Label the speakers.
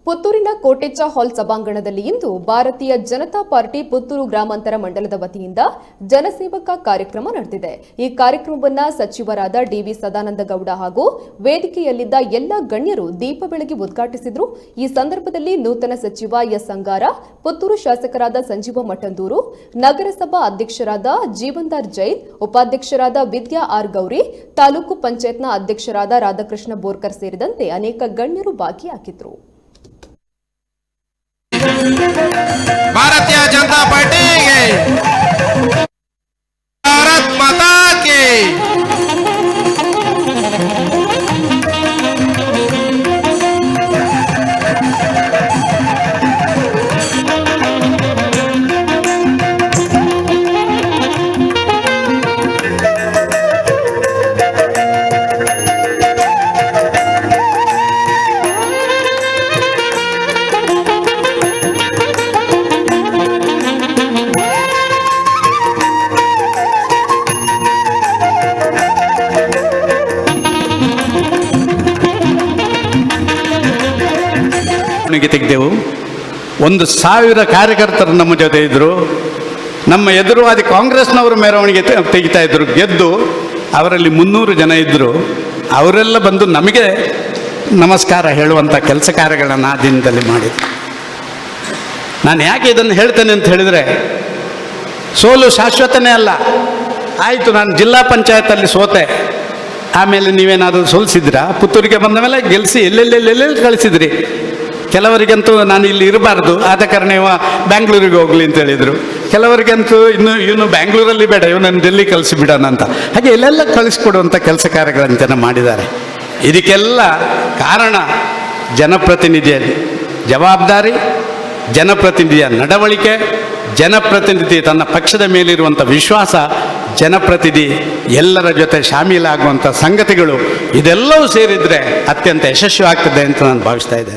Speaker 1: ಪುತ್ತೂರಿನ ಕೋಟೆಚ್ಚ ಹಾಲ್ ಸಭಾಂಗಣದಲ್ಲಿ ಇಂದು ಭಾರತೀಯ ಜನತಾ ಪಾರ್ಟಿ ಪುತ್ತೂರು ಗ್ರಾಮಾಂತರ ಮಂಡಲದ ವತಿಯಿಂದ ಜನಸೇವಕ ಕಾರ್ಯಕ್ರಮ ನಡೆದಿದೆ. ಈ ಕಾರ್ಯಕ್ರಮವನ್ನು ಸಚಿವರಾದ ಡಿವಿ ಸದಾನಂದ ಗೌಡ ಹಾಗೂ ವೇದಿಕೆಯಲ್ಲಿದ್ದ ಎಲ್ಲ ಗಣ್ಯರು ದೀಪ ಬೆಳಗಿ ಉದ್ಘಾಟಿಸಿದರು. ಈ ಸಂದರ್ಭದಲ್ಲಿ ನೂತನ ಸಚಿವ ಎಸ್ ಅಂಗಾರ, ಪುತ್ತೂರು ಶಾಸಕರಾದ ಸಂಜೀವ ಮಠಂದೂರು, ನಗರಸಭಾ ಅಧ್ಯಕ್ಷರಾದ ಜೀವನ್ದಾರ್ ಜೈನ್, ಉಪಾಧ್ಯಕ್ಷರಾದ ವಿದ್ಯಾ ಆರ್ ಗೌರಿ, ತಾಲೂಕು ಪಂಚಾಯತ್ನ ಅಧ್ಯಕ್ಷರಾದ ರಾಧಾಕೃಷ್ಣ ಬೋರ್ಕರ್ ಸೇರಿದಂತೆ ಅನೇಕ ಗಣ್ಯರು ಭಾಗಿಯಾಗಿದ್ದರು.
Speaker 2: भारतीय जनता पार्टी के भारत माता के
Speaker 3: ತೆಗೆದೆವು. 1,000 ಕಾರ್ಯಕರ್ತರು ನಮ್ಮ ಜೊತೆ ಇದ್ದರು. ನಮ್ಮ ಎದುರುವಾದಿ ಕಾಂಗ್ರೆಸ್ನವರು ಮೆರವಣಿಗೆ ತೆಗಿತಾ ಇದ್ರು. ಗೆದ್ದು ಅವರಲ್ಲಿ 300 ಜನ ಇದ್ದರು. ಅವರೆಲ್ಲ ಬಂದು ನಮಗೆ ನಮಸ್ಕಾರ ಹೇಳುವಂಥ ಕೆಲಸ ಕಾರ್ಯಗಳನ್ನು ಆ ದಿನದಲ್ಲಿ ಮಾಡಿದ್ರು. ನಾನು ಯಾಕೆ ಇದನ್ನು ಹೇಳ್ತೇನೆ ಅಂತ ಹೇಳಿದರೆ, ಸೋಲು ಶಾಶ್ವತನೇ ಅಲ್ಲ. ಆಯಿತು, ನಾನು ಜಿಲ್ಲಾ ಪಂಚಾಯತಲ್ಲಿ ಸೋತೆ, ಆಮೇಲೆ ನೀವೇನಾದರೂ ಸೋಲಿಸಿದ್ರಾ? ಪುತ್ತೂರಿಗೆ ಬಂದ ಮೇಲೆ ಗೆಲ್ಲಿಸಿ ಎಲ್ಲೆಲ್ಲೆಲ್ಲೆಲ್ಲಿ ಕಳಿಸಿದ್ರಿ. ಕೆಲವರಿಗಂತೂ ನಾನು ಇಲ್ಲಿ ಇರಬಾರ್ದು, ಆದ ಕಾರಣ ಇವ ಬ್ಯಾಂಗ್ಳೂರಿಗೆ ಹೋಗಲಿ ಅಂತ ಹೇಳಿದರು. ಕೆಲವರಿಗಂತೂ ಇವನು ಬ್ಯಾಂಗ್ಳೂರಲ್ಲಿ ಬೇಡ, ಇವನನ್ನು ಡೆಲ್ಲಿ ಕಳಿಸಿಬಿಡೋಣ ಅಂತ. ಹಾಗೆ ಎಲ್ಲೆಲ್ಲ ಕಳಿಸ್ಕೊಡುವಂಥ ಕೆಲಸ ಕಾರ್ಯಗಳನ್ನು ಜನ ಮಾಡಿದ್ದಾರೆ. ಇದಕ್ಕೆಲ್ಲ ಕಾರಣ ಜನಪ್ರತಿನಿಧಿಯ ಜವಾಬ್ದಾರಿ, ಜನಪ್ರತಿನಿಧಿಯ ನಡವಳಿಕೆ, ಜನಪ್ರತಿನಿಧಿ ತನ್ನ ಪಕ್ಷದ ಮೇಲಿರುವಂಥ ವಿಶ್ವಾಸ, ಜನಪ್ರತಿನಿಧಿ ಎಲ್ಲರ ಜೊತೆ ಶಾಮೀಲಾಗುವಂಥ ಸಂಗತಿಗಳು, ಇದೆಲ್ಲವೂ ಸೇರಿದರೆ ಅತ್ಯಂತ ಯಶಸ್ವಿ ಆಗ್ತದೆ ಅಂತ ನಾನು ಭಾವಿಸ್ತಾ ಇದ್ದೇನೆ.